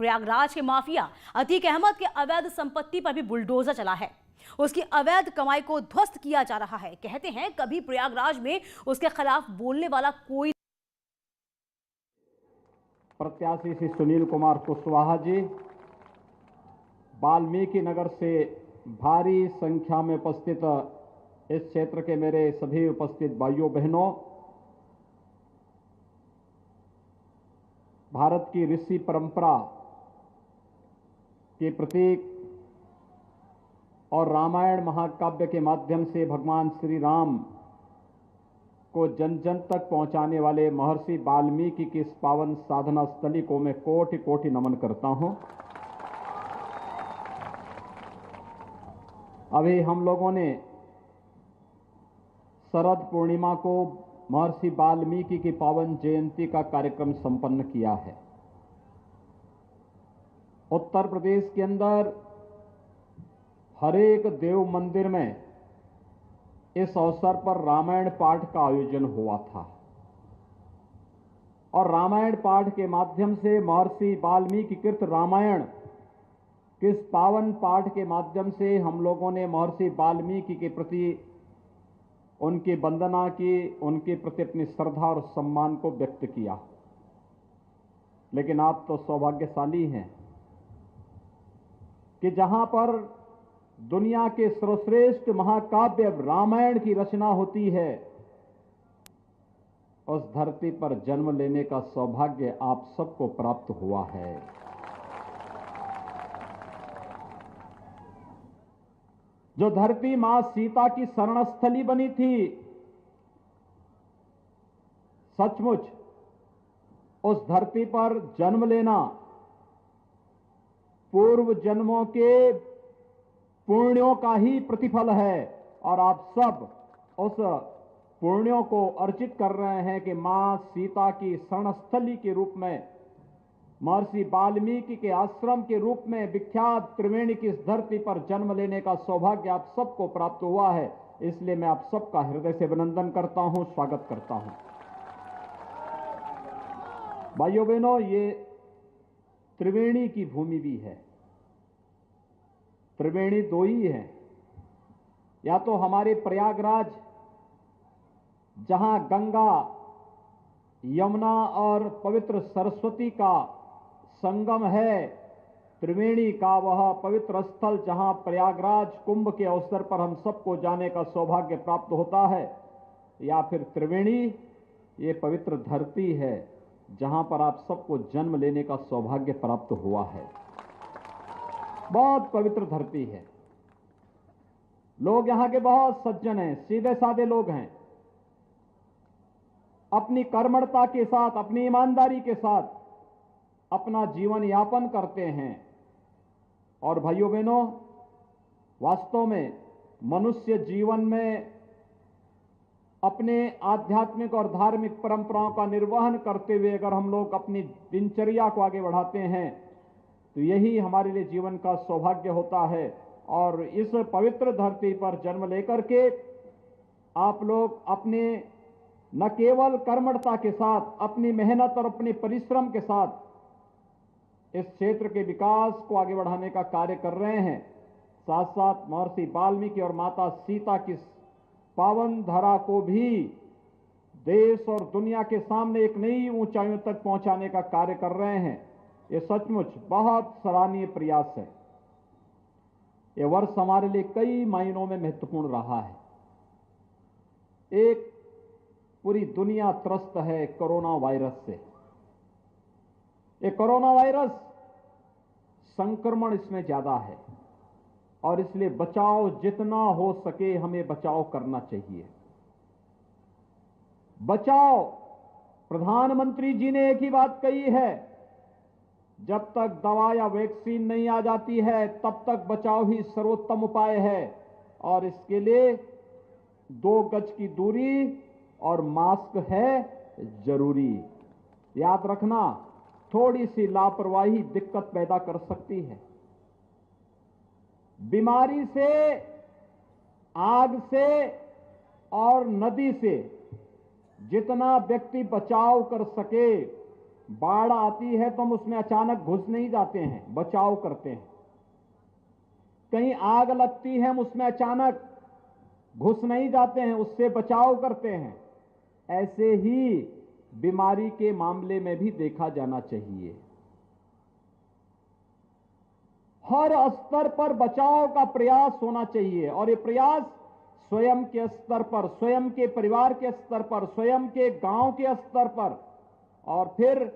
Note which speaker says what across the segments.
Speaker 1: प्रयागराज के माफिया अतीक अहमद के अवैध संपत्ति पर भी बुलडोजर चला है। उसकी अवैध कमाई को ध्वस्त किया जा रहा है। कहते हैं कभी प्रयागराज में उसके खिलाफ बोलने वाला कोई।
Speaker 2: प्रत्याशी श्री सुनील कुमार कुशवाहा जी वाल्मीकि नगर से भारी संख्या में उपस्थित इस क्षेत्र के मेरे सभी उपस्थित भाइयों बहनों, भारत की ऋषि परंपरा के प्रतीक और रामायण महाकाव्य के माध्यम से भगवान श्री राम को जन जन तक पहुंचाने वाले महर्षि वाल्मीकि की इस पावन साधना स्थली को मैं कोटि कोटि नमन करता हूं। अभी हम लोगों ने शरद पूर्णिमा को महर्षि वाल्मीकि की पावन जयंती का कार्यक्रम संपन्न किया है। उत्तर प्रदेश के अंदर हरेक देव मंदिर में इस अवसर पर रामायण पाठ का आयोजन हुआ था और रामायण पाठ के माध्यम से महर्षि वाल्मीकि कृत रामायण किस पावन पाठ के माध्यम से हम लोगों ने महर्षि वाल्मीकि के प्रति उनकी वंदना की, उनके प्रति अपनी श्रद्धा और सम्मान को व्यक्त किया। लेकिन आप तो सौभाग्यशाली हैं कि जहां पर दुनिया के सर्वश्रेष्ठ महाकाव्य रामायण की रचना होती है, उस धरती पर जन्म लेने का सौभाग्य आप सबको प्राप्त हुआ है। जो धरती मां सीता की शरणस्थली बनी थी, सचमुच उस धरती पर जन्म लेना पूर्व जन्मों के पुण्यों का ही प्रतिफल है और आप सब उस पुण्यों को अर्जित कर रहे हैं कि मां सीता की शरणस्थली के रूप में, महर्षि वाल्मीकि के आश्रम के रूप में विख्यात त्रिवेणी की इस धरती पर जन्म लेने का सौभाग्य आप सबको प्राप्त हुआ है। इसलिए मैं आप सबका हृदय से अभिनंदन करता हूं, स्वागत करता हूं। भाइयों बहनों, ये त्रिवेणी की भूमि भी है। त्रिवेणी दो ही है, या तो हमारे प्रयागराज जहां गंगा, यमुना और पवित्र सरस्वती का संगम है, त्रिवेणी का वह पवित्र स्थल जहां प्रयागराज कुंभ के अवसर पर हम सबको जाने का सौभाग्य प्राप्त होता है, या फिर त्रिवेणी ये पवित्र धरती है जहां पर आप सबको जन्म लेने का सौभाग्य प्राप्त हुआ है। बहुत पवित्र धरती है। लोग यहां के बहुत सज्जन हैं, सीधे साधे लोग हैं, अपनी कर्मठता के साथ, अपनी ईमानदारी के साथ अपना जीवन यापन करते हैं। और भाइयों बहनों, वास्तव में मनुष्य जीवन में अपने आध्यात्मिक और धार्मिक परंपराओं का निर्वहन करते हुए अगर हम लोग अपनी दिनचर्या को आगे बढ़ाते हैं तो यही हमारे लिए जीवन का सौभाग्य होता है। और इस पवित्र धरती पर जन्म लेकर के आप लोग अपने न केवल कर्मठता के साथ, अपनी मेहनत और अपने परिश्रम के साथ इस क्षेत्र के विकास को आगे बढ़ाने का कार्य कर रहे हैं, साथ साथ महर्षि वाल्मीकि और माता सीता की पावन धरा को भी देश और दुनिया के सामने एक नई ऊंचाइयों तक पहुंचाने का कार्य कर रहे हैं। ये सचमुच बहुत सराहनीय प्रयास है। ये वर्ष हमारे लिए कई मायनों में महत्वपूर्ण रहा है। एक, पूरी दुनिया त्रस्त है कोरोना वायरस से। ये कोरोना वायरस संक्रमण इसमें ज्यादा है और इसलिए बचाव जितना हो सके हमें बचाव करना चाहिए। बचाव, प्रधानमंत्री जी ने एक ही बात कही है, जब तक दवा या वैक्सीन नहीं आ जाती है तब तक बचाव ही सर्वोत्तम उपाय है। और इसके लिए 2 गज की दूरी और मास्क है जरूरी। याद रखना, थोड़ी सी लापरवाही दिक्कत पैदा कर सकती है। बीमारी से, आग से और नदी से जितना व्यक्ति बचाव कर सके बाढ़ आती है तो हम उसमें अचानक घुस नहीं जाते हैं, बचाव करते हैं। कहीं आग लगती है, हम उसमें अचानक घुस नहीं जाते हैं, उससे बचाव करते हैं। ऐसे ही बीमारी के मामले में भी देखा जाना चाहिए। हर स्तर पर बचाव का प्रयास होना चाहिए और ये प्रयास स्वयं के स्तर पर, स्वयं के परिवार के स्तर पर, स्वयं के गांव के स्तर पर और फिर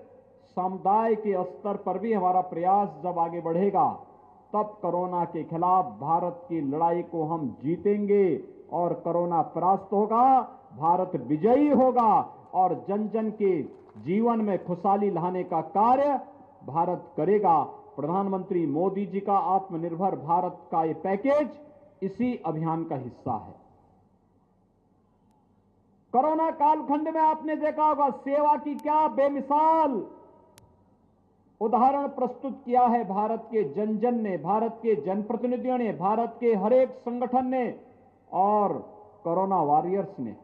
Speaker 2: समुदाय के स्तर पर भी हमारा प्रयास जब आगे बढ़ेगा, तब कोरोना के खिलाफ भारत की लड़ाई को हम जीतेंगे और कोरोना परास्त होगा, भारत विजयी होगा और जन जन के जीवन में खुशहाली लाने का कार्य भारत करेगा। प्रधानमंत्री मोदी जी का आत्मनिर्भर भारत का ये पैकेज इसी अभियान का हिस्सा है। कोरोना कालखंड में आपने देखा होगा सेवा की क्या बेमिसाल उदाहरण प्रस्तुत किया है भारत के जन जन ने, भारत के जनप्रतिनिधियों ने, भारत के हर एक संगठन ने और कोरोना वॉरियर्स ने।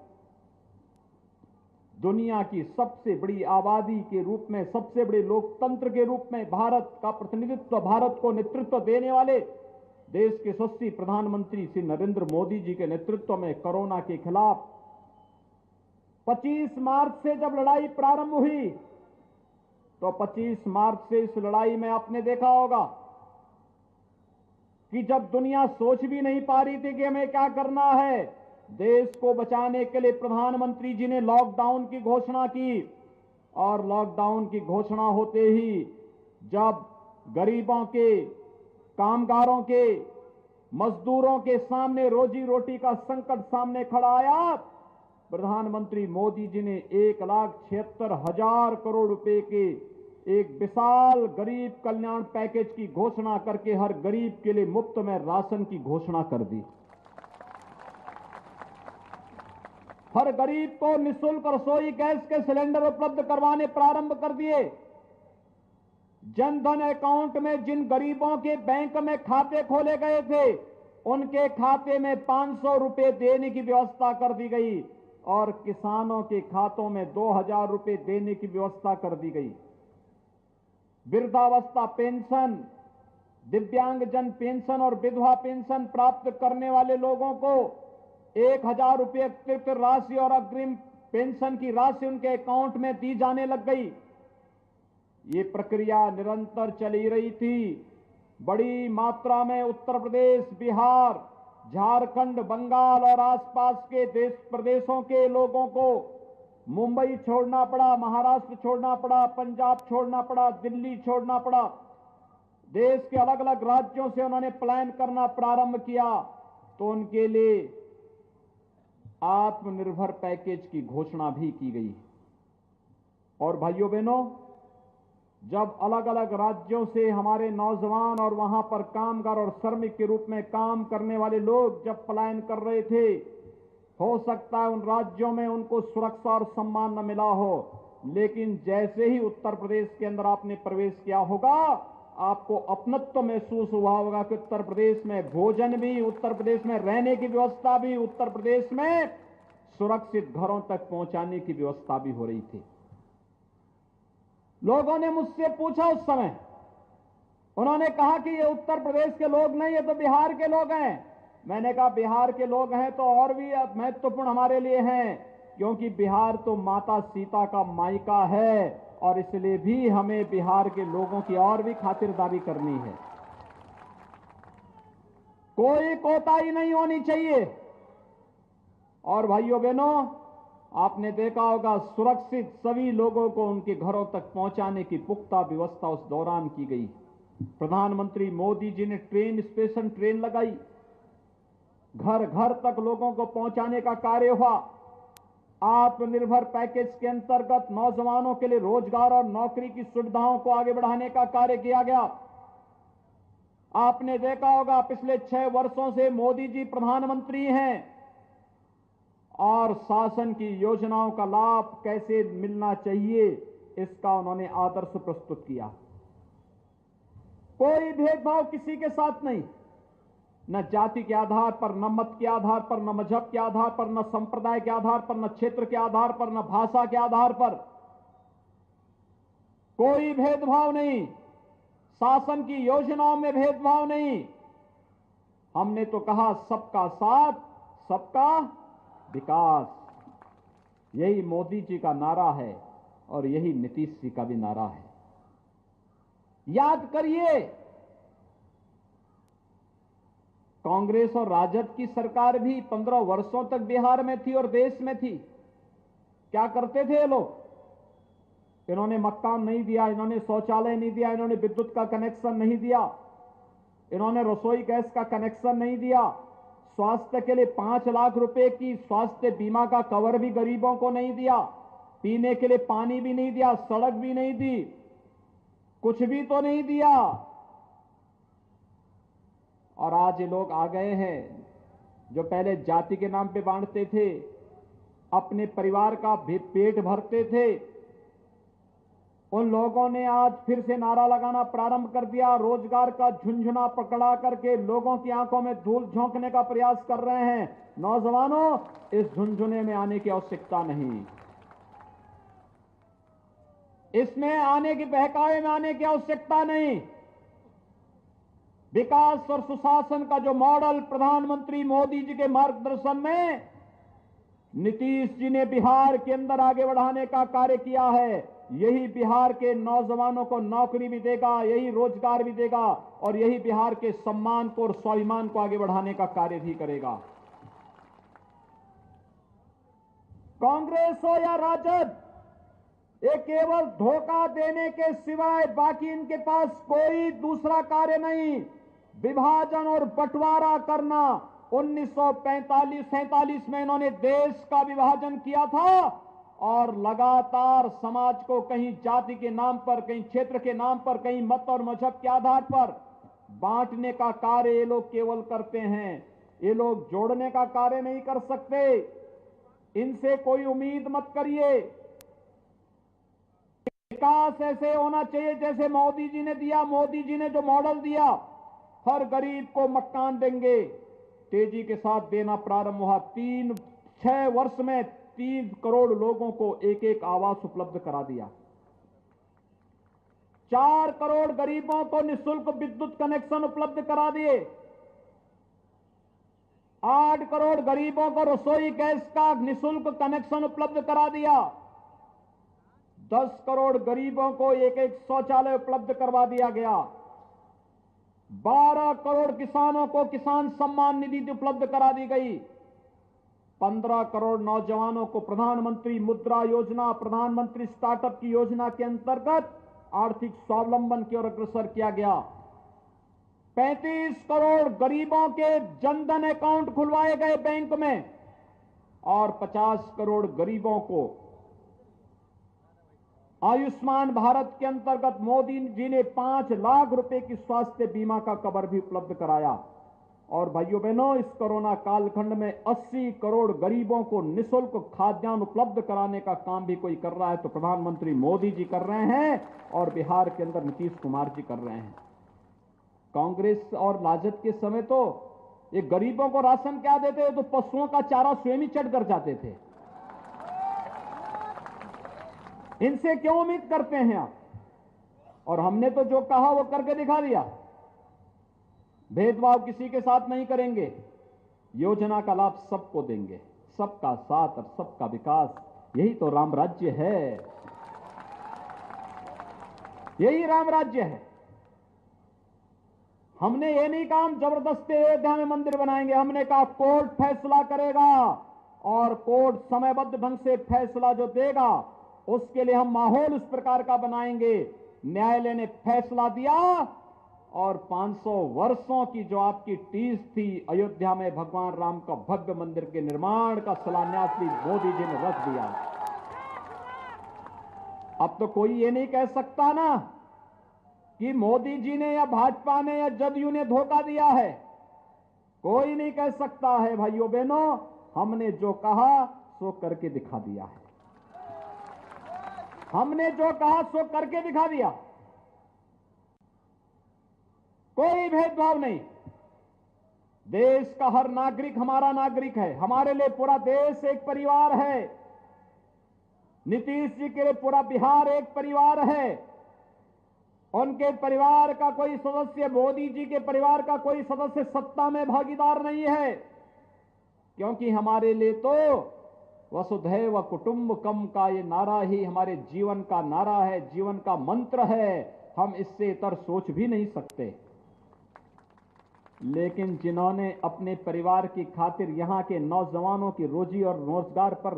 Speaker 2: दुनिया की सबसे बड़ी आबादी के रूप में, सबसे बड़े लोकतंत्र के रूप में भारत का प्रतिनिधित्व, भारत को नेतृत्व देने वाले देश के यशस्वी प्रधानमंत्री श्री नरेंद्र मोदी जी के नेतृत्व में कोरोना के खिलाफ 25 मार्च से जब लड़ाई प्रारंभ हुई तो 25 मार्च से इस लड़ाई में आपने देखा होगा कि जब दुनिया सोच भी नहीं पा रही थी कि हमें क्या करना है, देश को बचाने के लिए प्रधानमंत्री जी ने लॉकडाउन की घोषणा की और लॉकडाउन की घोषणा होते ही जब गरीबों के, कामगारों के, मजदूरों के सामने रोजी रोटी का संकट सामने खड़ा आया, प्रधानमंत्री मोदी जी ने 1,76,000 करोड़ रुपए के एक विशाल गरीब कल्याण पैकेज की घोषणा करके हर गरीब के लिए मुफ्त में राशन की घोषणा कर दी। हर गरीब को निःशुल्क रसोई गैस के सिलेंडर उपलब्ध करवाने प्रारंभ कर दिए। जन धन अकाउंट में जिन गरीबों के बैंक में खाते खोले गए थे, उनके खाते में 500 रुपए देने की व्यवस्था कर दी गई और किसानों के खातों में 2,000 रुपए देने की व्यवस्था कर दी गई। वृद्धावस्था पेंशन, दिव्यांगजन पेंशन और विधवा पेंशन प्राप्त करने वाले लोगों को 1,000 रुपए अतिरिक्त राशि और अग्रिम पेंशन की राशि उनके अकाउंट में दी जाने लग गई। ये प्रक्रिया निरंतर चली रही थी। बड़ी मात्रा में उत्तर प्रदेश, बिहार, झारखंड, बंगाल और आसपास के देश प्रदेशों के लोगों को मुंबई छोड़ना पड़ा, महाराष्ट्र छोड़ना पड़ा, पंजाब छोड़ना पड़ा, दिल्ली छोड़ना पड़ा। देश के अलग अलग राज्यों से उन्होंने पलायन करना प्रारंभ किया तो उनके लिए आत्मनिर्भर पैकेज की घोषणा भी की गई। और भाइयों बहनों, जब अलग अलग राज्यों से हमारे नौजवान और वहां पर कामगार और श्रमिक के रूप में काम करने वाले लोग जब पलायन कर रहे थे, हो सकता है उन राज्यों में उनको सुरक्षा और सम्मान न मिला हो, लेकिन जैसे ही उत्तर प्रदेश के अंदर आपने प्रवेश किया होगा, आपको अपनत्व महसूस हुआ होगा कि उत्तर प्रदेश में भोजन भी, उत्तर प्रदेश में रहने की व्यवस्था भी, उत्तर प्रदेश में सुरक्षित घरों तक पहुंचाने की व्यवस्था भी हो रही थी। लोगों ने मुझसे पूछा उस समय, उन्होंने कहा कि ये उत्तर प्रदेश के लोग नहीं, ये तो बिहार के लोग हैं। मैंने कहा बिहार के लोग हैं तो और भी महत्वपूर्ण हमारे लिए हैं, क्योंकि बिहार तो माता सीता का मायका है और इसलिए भी हमें बिहार के लोगों की और भी खातिरदारी करनी है। कोई कोताही नहीं होनी चाहिए। और भाइयों बहनों, आपने देखा होगा सुरक्षित सभी लोगों को उनके घरों तक पहुंचाने की पुख्ता व्यवस्था उस दौरान की गई। प्रधानमंत्री मोदी जी ने ट्रेन, स्पेशल ट्रेन लगाई, घर घर तक लोगों को पहुंचाने का कार्य हुआ। आत्मनिर्भर पैकेज के अंतर्गत नौजवानों के लिए रोजगार और नौकरी की सुविधाओं को आगे बढ़ाने का कार्य किया गया। आपने देखा होगा पिछले 6 वर्षों से मोदी जी प्रधानमंत्री हैं और शासन की योजनाओं का लाभ कैसे मिलना चाहिए, इसका उन्होंने आदर्श प्रस्तुत किया। कोई भेदभाव किसी के साथ नहीं, न जाति के आधार पर, न मत के आधार पर, न मजहब के आधार पर, न संप्रदाय के आधार पर, न क्षेत्र के आधार पर, न भाषा के आधार पर। कोई भेदभाव नहीं, शासन की योजनाओं में भेदभाव नहीं। हमने तो कहा सबका साथ, सबका विकास। यही मोदी जी का नारा है और यही नीतीश जी का भी नारा है। याद करिए, कांग्रेस और राजद की सरकार भी 15 वर्षों तक बिहार में थी और देश में थी। क्या करते थे ये लोग? इन्होंने मकान नहीं दिया, इन्होंने शौचालय नहीं दिया, इन्होंने विद्युत का कनेक्शन नहीं दिया, इन्होंने रसोई गैस का कनेक्शन नहीं दिया, स्वास्थ्य के लिए 5 लाख रुपए की स्वास्थ्य बीमा का कवर भी गरीबों को नहीं दिया, पीने के लिए पानी भी नहीं दिया, सड़क भी नहीं दी, कुछ भी तो नहीं दिया। और आज ये लोग आ गए हैं जो पहले जाति के नाम पे बांटते थे, अपने परिवार का भी पेट भरते थे। उन लोगों ने आज फिर से नारा लगाना प्रारंभ कर दिया, रोजगार का झुंझुना पकड़ा करके लोगों की आंखों में धूल झोंकने का प्रयास कर रहे हैं। नौजवानों, इस झुंझुने में आने की आवश्यकता नहीं, इसमें आने की बहकावे में आने की आवश्यकता नहीं। विकास और सुशासन का जो मॉडल प्रधानमंत्री मोदी जी के मार्गदर्शन में नीतीश जी ने बिहार के अंदर आगे बढ़ाने का कार्य किया है, यही बिहार के नौजवानों को नौकरी भी देगा, यही रोजगार भी देगा और यही बिहार के सम्मान को और स्वाभिमान को आगे बढ़ाने का कार्य भी करेगा। कांग्रेस हो या राजद, ये केवल धोखा देने के सिवाय बाकी इनके पास कोई दूसरा कार्य नहीं। विभाजन और बंटवारा करना, 1945-47 में इन्होंने देश का विभाजन किया था और लगातार समाज को कहीं जाति के नाम पर, कहीं क्षेत्र के नाम पर, कहीं मत और मजहब के आधार पर बांटने का कार्य ये लोग केवल करते हैं। ये लोग जोड़ने का कार्य नहीं कर सकते, इनसे कोई उम्मीद मत करिए। विकास ऐसे होना चाहिए जैसे मोदी जी ने दिया। मोदी जी ने जो मॉडल दिया, हर गरीब को मकान देंगे, तेजी के साथ देना प्रारंभ हुआ। 6 वर्ष में 30 करोड़ लोगों को एक एक आवास उपलब्ध करा दिया। 4 करोड़ गरीबों को निःशुल्क विद्युत कनेक्शन उपलब्ध करा दिए। 8 करोड़ गरीबों को रसोई गैस का निःशुल्क कनेक्शन उपलब्ध करा दिया। 10 करोड़ गरीबों को एक एक शौचालय उपलब्ध करवा दिया गया। 12 करोड़ किसानों को किसान सम्मान निधि उपलब्ध करा दी गई। 15 करोड़ नौजवानों को प्रधानमंत्री मुद्रा योजना, प्रधानमंत्री स्टार्टअप की योजना के अंतर्गत आर्थिक स्वावलंबन की ओर अग्रसर किया गया। 35 करोड़ गरीबों के जनधन अकाउंट खुलवाए गए बैंक में और 50 करोड़ गरीबों को आयुष्मान भारत के अंतर्गत मोदी जी ने 5 लाख रुपए की स्वास्थ्य बीमा का कवर भी उपलब्ध कराया। और भाइयों बहनों, इस कोरोना कालखंड में 80 करोड़ गरीबों को निःशुल्क खाद्यान्न उपलब्ध कराने का काम भी कोई कर रहा है तो प्रधानमंत्री मोदी जी कर रहे हैं और बिहार के अंदर नीतीश कुमार जी कर रहे हैं। कांग्रेस और राजद के समय तो ये गरीबों को राशन क्या देते थे, तो पशुओं का चारा स्वयं ही चढ़ कर जाते थे। इनसे क्यों उम्मीद करते हैं आप? और हमने तो जो कहा वो करके दिखा दिया। भेदभाव किसी के साथ नहीं करेंगे, योजना का लाभ सबको देंगे, सबका साथ और सबका विकास, यही तो राम राज्य है, यही राम राज्य है। हमने ये नहीं कहा हम जबरदस्ती अयोध्या में मंदिर बनाएंगे, हमने कहा कोर्ट फैसला करेगा और कोर्ट समयबद्ध ढंग से फैसला जो देगा उसके लिए हम माहौल उस प्रकार का बनाएंगे। न्यायालय ने फैसला दिया और 500 वर्षों की जो आपकी टीस थी अयोध्या में भगवान राम का भव्य मंदिर के निर्माण का शिलान्यास भी मोदी जी ने रख दिया। अब तो कोई ये नहीं कह सकता ना कि मोदी जी ने या भाजपा ने या जदयू ने धोखा दिया है। कोई नहीं कह सकता है। भाइयों बहनों, हमने जो कहा सो करके दिखा दिया है। हमने जो कहा सो करके दिखा दिया। कोई भेदभाव नहीं। देश का हर नागरिक हमारा नागरिक है। हमारे लिए पूरा देश एक परिवार है। नीतीश जी के लिए पूरा बिहार एक परिवार है। उनके परिवार का कोई सदस्य, मोदी जी के परिवार का कोई सदस्य सत्ता में भागीदार नहीं है, क्योंकि हमारे लिए तो वसुधैव कुटुंबकम का ये नारा ही हमारे जीवन का नारा है, जीवन का मंत्र है। हम इससे इतर सोच भी नहीं सकते। लेकिन जिन्होंने अपने परिवार की खातिर यहां के नौजवानों की रोजी और रोजगार पर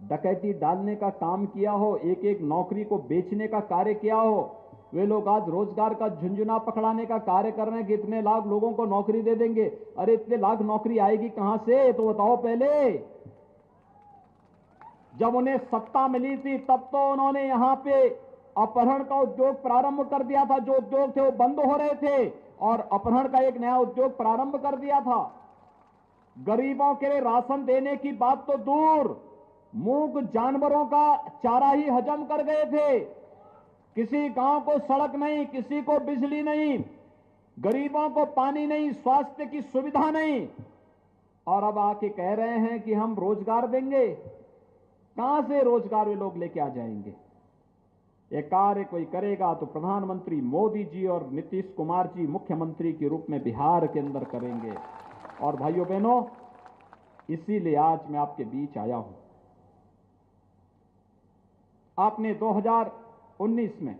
Speaker 2: डकैती डालने का काम किया हो, एक एक नौकरी को बेचने का कार्य किया हो, वे लोग आज रोजगार का झुंझुना पकड़ाने का कार्य कर रहे हैं कि इतने लाख लोगों को नौकरी दे देंगे। अरे इतने लाख नौकरी आएगी कहां से, तो बताओ पहले। जब उन्हें सत्ता मिली थी तब तो उन्होंने यहां पे अपहरण का उद्योग प्रारंभ कर दिया था। जो उद्योग थे वो बंद हो रहे थे और अपहरण का एक नया उद्योग प्रारंभ कर दिया था। गरीबों के लिए राशन देने की बात तो दूर, मूक जानवरों का चारा ही हजम कर गए थे। किसी गांव को सड़क नहीं, किसी को बिजली नहीं, गरीबों को पानी नहीं, स्वास्थ्य की सुविधा नहीं, और अब आके कह रहे हैं कि हम रोजगार देंगे। कहां से रोजगार वे लोग लेके आ जाएंगे? ये कार्य कोई करेगा तो प्रधानमंत्री मोदी जी और नीतीश कुमार जी मुख्यमंत्री के रूप में बिहार के अंदर करेंगे। और भाइयों बहनों, इसीलिए आज मैं आपके बीच आया हूं। आपने 2019 में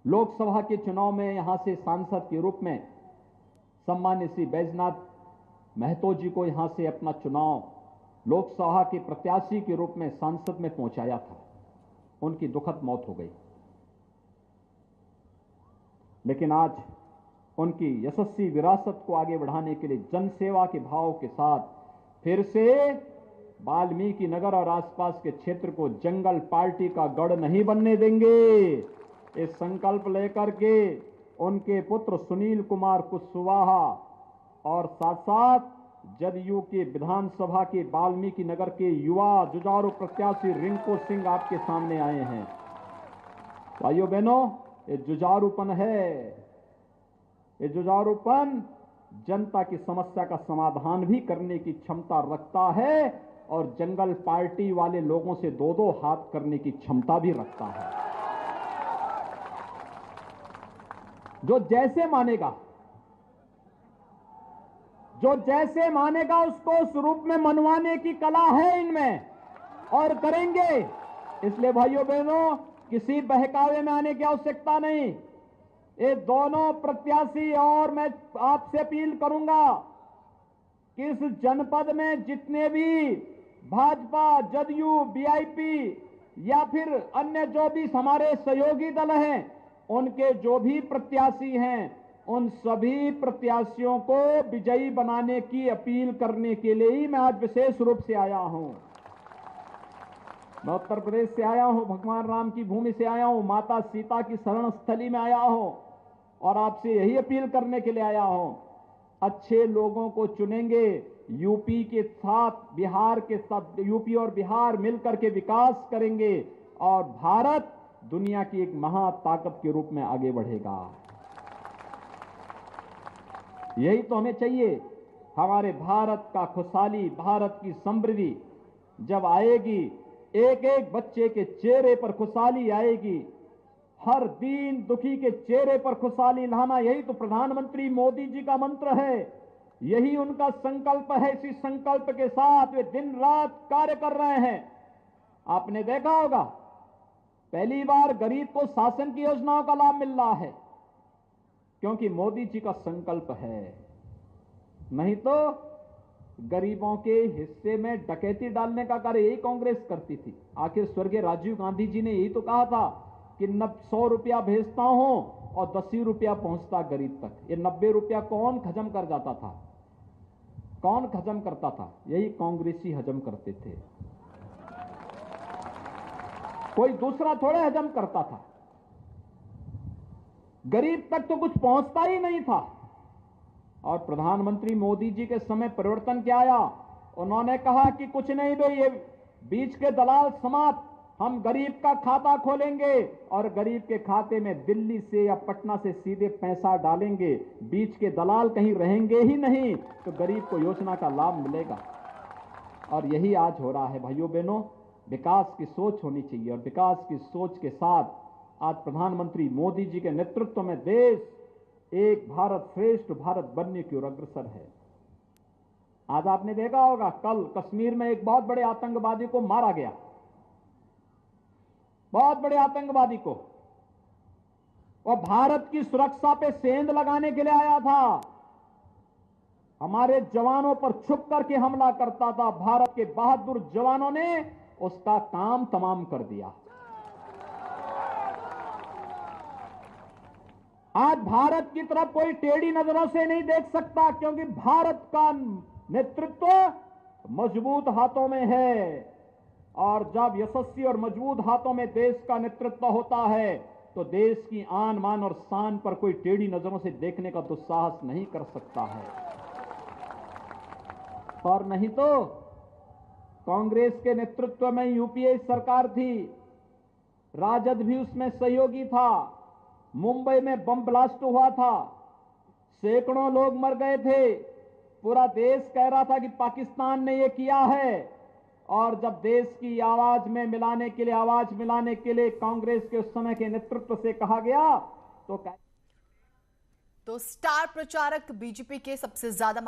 Speaker 2: लोकसभा के चुनाव में यहां से सांसद के रूप में सम्मान्य श्री बैजनाथ महतो जी को यहां से अपना चुनाव लोकसभा के प्रत्याशी के रूप में सांसद में पहुंचाया था। उनकी दुखद मौत हो गई, लेकिन आज उनकी यशस्वी विरासत को आगे बढ़ाने के लिए जनसेवा के भाव के साथ फिर से वाल्मीकि नगर और आसपास के क्षेत्र को जंगल पार्टी का गढ़ नहीं बनने देंगे। इस संकल्प लेकर के उनके पुत्र सुनील कुमार कुशवाहा और साथ साथ जदयू के विधानसभा के वाल्मीकि नगर के युवा जुझारू प्रत्याशी रिंकू सिंह आपके सामने आए हैं। भाइयों बहनों, ये जुझारूपन है, ये जुझारूपन जनता की समस्या का समाधान भी करने की क्षमता रखता है और जंगल पार्टी वाले लोगों से दो दो हाथ करने की क्षमता भी रखता है। जो जैसे मानेगा, जो जैसे मानेगा उसको उस रूप में मनवाने की कला है इनमें, और करेंगे। इसलिए भाइयों बहनों, किसी बहकावे में आने की आवश्यकता नहीं। ये दोनों प्रत्याशी, और मैं आपसे अपील करूंगा कि इस जनपद में जितने भी भाजपा, जदयू, बीआईपी या फिर अन्य जो भी हमारे सहयोगी दल हैं, उनके जो भी प्रत्याशी हैं, उन सभी प्रत्याशियों को विजयी बनाने की अपील करने के लिए ही मैं आज विशेष रूप से आया हूं। मैं उत्तर प्रदेश से आया हूं, भगवान राम की भूमि से आया हूं, माता सीता की शरण स्थली में आया हूं, और आपसे यही अपील करने के लिए आया हूं। अच्छे लोगों को चुनेंगे, यूपी के साथ बिहार के साथ, यूपी और बिहार मिलकर के विकास करेंगे और भारत दुनिया की एक महाताकत के रूप में आगे बढ़ेगा। यही तो हमें चाहिए। हमारे भारत का खुशहाली, भारत की समृद्धि जब आएगी, एक एक बच्चे के चेहरे पर खुशहाली आएगी, हर दीन दुखी के चेहरे पर खुशहाली लाना, यही तो प्रधानमंत्री मोदी जी का मंत्र है, यही उनका संकल्प है। इसी संकल्प के साथ वे दिन रात कार्य कर रहे हैं। आपने देखा होगा, पहली बार गरीब को शासन की योजनाओं का लाभ मिल रहा है, क्योंकि मोदी जी का संकल्प है। नहीं तो गरीबों के हिस्से में डकैती डालने का कार्य यही कांग्रेस करती थी। आखिर स्वर्गीय राजीव गांधी जी ने यही तो कहा था कि 100 रुपया भेजता हूं और 10 ही रुपया पहुंचता गरीब तक। ये 90 रुपया कौन हजम कर जाता था? कौन हजम करता था? यही कांग्रेसी हजम करते थे, कोई दूसरा थोड़े हजम करता था। गरीब तक तो कुछ पहुंचता ही नहीं था। और प्रधानमंत्री मोदी जी के समय परिवर्तन क्या आया? उन्होंने कहा कि कुछ नहीं भाई, ये बीच के दलाल समाप्त, हम गरीब का खाता खोलेंगे और गरीब के खाते में दिल्ली से या पटना से सीधे पैसा डालेंगे, बीच के दलाल कहीं रहेंगे ही नहीं, तो गरीब को योजना का लाभ मिलेगा। और यही आज हो रहा है। भाइयों बहनों, विकास की सोच होनी चाहिए, और विकास की सोच के साथ आज प्रधानमंत्री मोदी जी के नेतृत्व में देश एक भारत श्रेष्ठ भारत बनने की ओर अग्रसर है। आज आपने देखा होगा, कल कश्मीर में एक बहुत बड़े आतंकवादी को मारा गया, बहुत बड़े आतंकवादी को, और भारत की सुरक्षा पे सेंध लगाने के लिए आया था। हमारे जवानों पर छुप करके हमला करता था। भारत के बहादुर जवानों ने उसका काम तमाम कर दिया। आज भारत की तरफ कोई टेढ़ी नजरों से नहीं देख सकता, क्योंकि भारत का नेतृत्व मजबूत हाथों में है। और जब यशस्वी और मजबूत हाथों में देश का नेतृत्व होता है तो देश की आन मान और शान पर कोई टेढ़ी नजरों से देखने का दुस्साहस नहीं कर सकता है। और नहीं तो कांग्रेस के नेतृत्व में यूपीए सरकार थी, राजद भी उसमें सहयोगी था। मुंबई में बम ब्लास्ट हुआ था, सैकड़ों लोग मर गए थे। पूरा देश कह रहा था कि पाकिस्तान ने यह किया है। और जब देश की आवाज में मिलाने के लिए, आवाज मिलाने के लिए कांग्रेस के उस समय के नेतृत्व से कहा गया तो
Speaker 3: स्टार प्रचारक बीजेपी के सबसे ज्यादा